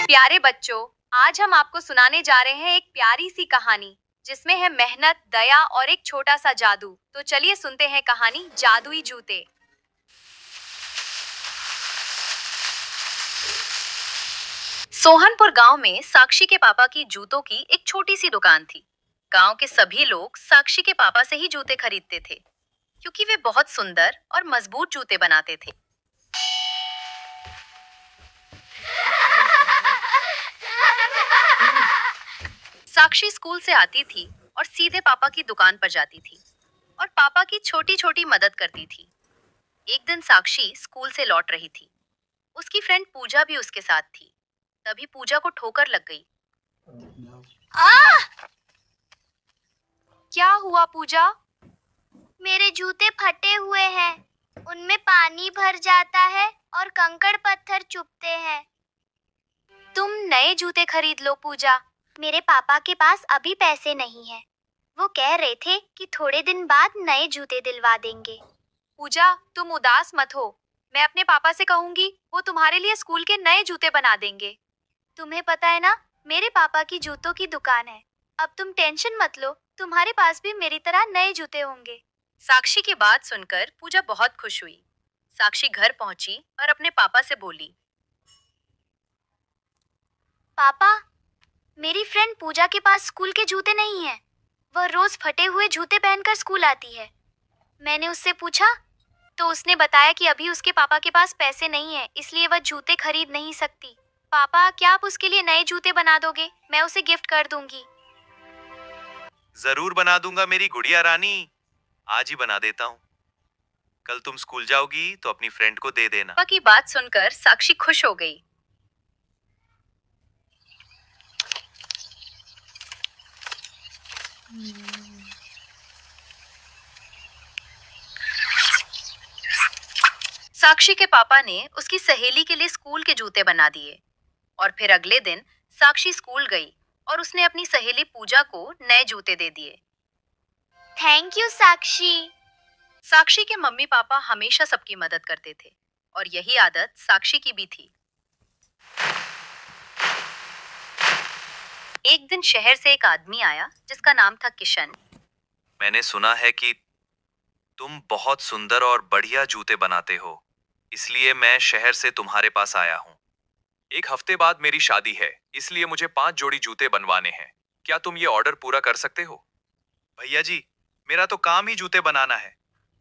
प्यारे बच्चों, आज हम आपको सुनाने जा रहे हैं एक प्यारी सी कहानी जिसमें है मेहनत, दया और एक छोटा सा जादू। तो चलिए सुनते हैं कहानी जादुई जूते। सोहनपुर गांव में साक्षी के पापा की जूतों की एक छोटी सी दुकान थी। गांव के सभी लोग साक्षी के पापा से ही जूते खरीदते थे, क्योंकि वे बहुत सुंदर और मजबूत जूते बनाते थे। साक्षी स्कूल से आती थी और सीधे पापा की दुकान पर जाती थी और पापा की छोटी छोटी मदद करती थी। एक दिन साक्षी स्कूल से लौट रही थी। उसकी फ्रेंड पूजा भी उसके साथ थी। तभी पूजा को ठोकर लग गई। क्या हुआ पूजा? मेरे जूते फटे हुए हैं। उनमें पानी भर जाता है और कंकड़ पत्थर चुभते हैं। तुम नए जूते खरीद लो पूजा। मेरे पापा के पास अभी पैसे नहीं हैं। वो कह रहे थे कि थोड़े दिन बाद नए जूते दिलवा देंगे। पूजा, तुम उदास मत हो। मैं अपने पापा से कहूंगी, वो तुम्हारे लिए स्कूल के नए जूते बना देंगे। तुम्हें पता है ना, मेरे पापा की जूतों की दुकान है। अब तुम टेंशन मत लो, तुम्हारे पास भी मेरी तरह नए जूते होंगे। साक्षी की बात सुनकर पूजा बहुत खुश हुई। साक्षी घर पहुंची और अपने पापा से बोली, पापा, मेरी फ्रेंड पूजा के पास स्कूल के जूते नहीं हैं। वह रोज फटे हुए जूते पहनकर स्कूल आती है। मैंने उससे पूछा तो उसने बताया कि अभी उसके पापा के पास पैसे नहीं है, इसलिए वह जूते खरीद नहीं सकती। पापा, क्या आप उसके लिए नए जूते बना दोगे? मैं उसे गिफ्ट कर दूंगी। जरूर बना दूंगा मेरी गुड़िया रानी। आज ही बना देता हूँ। कल तुम स्कूल जाओगी तो अपनी फ्रेंड को दे देना। पापा की बात सुनकर साक्षी खुश हो गई। साक्षी के पापा ने उसकी सहेली के लिए स्कूल के जूते बना दिए और फिर अगले दिन साक्षी स्कूल गई और उसने अपनी सहेली पूजा को नए जूते दे दिए। थैंक यू साक्षी। साक्षी के मम्मी पापा हमेशा सबकी मदद करते थे और यही आदत साक्षी की भी थी। एक दिन शहर से एक आदमी आया जिसका नाम था किशन। मैंने सुना है कि तुम बहुत सुंदर और बढ़िया जूते बनाते हो, इसलिए मैं शहर से तुम्हारे पास आया हूँ। एक हफ्ते बाद मेरी शादी है, इसलिए मुझे 5 जोड़ी जूते बनवाने हैं। क्या तुम ये ऑर्डर पूरा कर सकते हो? भैया जी, मेरा तो काम ही जूते बनाना है।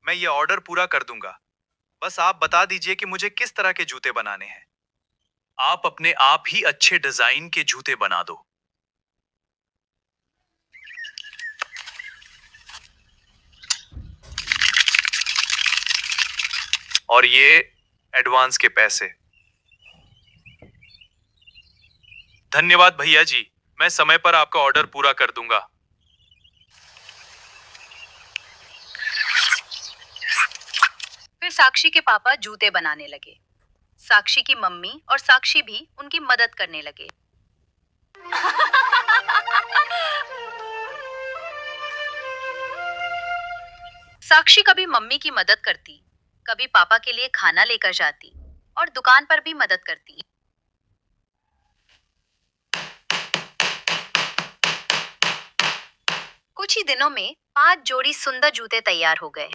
मैं ये ऑर्डर पूरा कर दूंगा। बस आप बता दीजिए कि मुझे किस तरह के जूते बनाने हैं। आप अपने आप ही अच्छे डिजाइन के जूते बना दो। और ये एडवांस के पैसे। धन्यवाद भैया जी, मैं समय पर आपका ऑर्डर पूरा कर दूंगा। फिर साक्षी के पापा जूते बनाने लगे। साक्षी की मम्मी और साक्षी भी उनकी मदद करने लगे। साक्षी कभी मम्मी की मदद करती, कभी पापा के लिए खाना लेकर जाती और दुकान पर भी मदद करती। कुछ ही दिनों में 5 जोड़ी सुंदर जूते तैयार हो गए।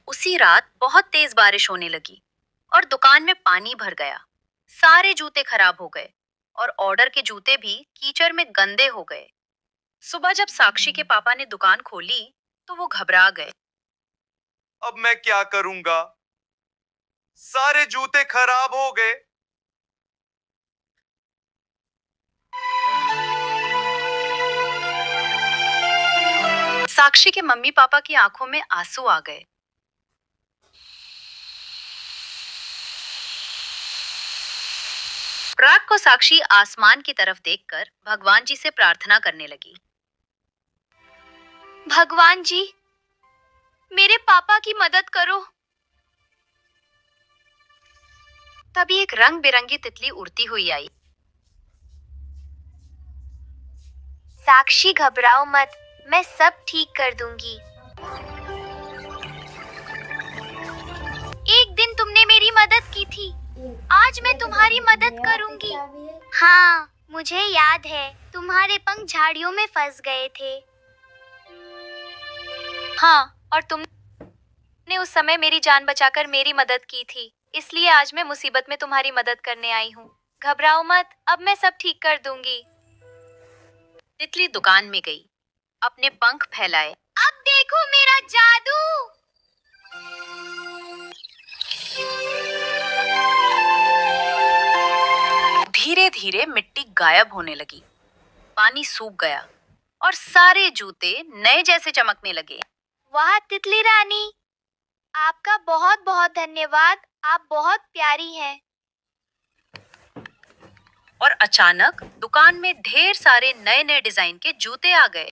उसी रात बहुत तेज बारिश होने लगी और दुकान में पानी भर गया। सारे जूते खराब हो गए और ऑर्डर के जूते भी कीचड़ में गंदे हो गए। सुबह जब साक्षी के पापा ने दुकान खोली तो वो घबरा गए। अब मैं क्या करूंगा? सारे जूते खराब हो गए। साक्षी के मम्मी पापा की आंखों में आंसू आ गए। रात को साक्षी आसमान की तरफ देखकर भगवान जी से प्रार्थना करने लगी। भगवान जी, मेरे पापा की मदद करो। तभी एक रंग बिरंगी तितली उड़ती हुई आई। साक्षी, घबराओ मत, मैं सब ठीक कर दूंगी। आज मैं तुम्हारी मदद करूंगी। हाँ, मुझे याद है, तुम्हारे पंख झाड़ियों में फंस गए थे। हाँ, और तुमने उस समय मेरी जान बचाकर मेरी मदद की थी, इसलिए आज मैं मुसीबत में तुम्हारी मदद करने आई हूँ। घबराओ मत, अब मैं सब ठीक कर दूंगी। तितली दुकान में गई, अपने पंख फैलाए। अब देखो मेरा जादू। धीरे धीरे मिट्टी गायब होने लगी, पानी सूख गया और सारे जूते नए जैसे चमकने लगे। वाह तितली रानी, आपका बहुत बहुत धन्यवाद। आप बहुत प्यारी हैं। और अचानक दुकान में ढेर सारे नए नए डिजाइन के जूते आ गए।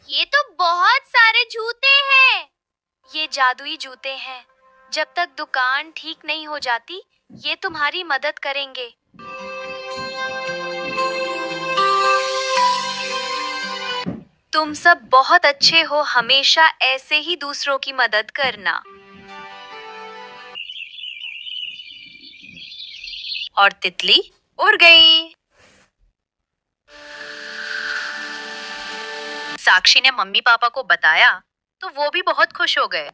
ये तो बहुत सारे जूते हैं। ये जादुई जूते हैं। जब तक दुकान ठीक नहीं हो जाती, ये तुम्हारी मदद करेंगे। तुम सब बहुत अच्छे हो, हमेशा ऐसे ही दूसरों की मदद करना। और तितली उड़ गई। साक्षी ने मम्मी पापा को बताया तो वो भी बहुत खुश हो गए।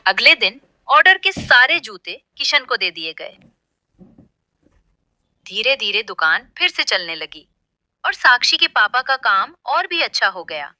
अगले दिन ऑर्डर के सारे जूते किशन को दे दिए गए। धीरे धीरे दुकान फिर से चलने लगी और साक्षी के पापा का काम और भी अच्छा हो गया।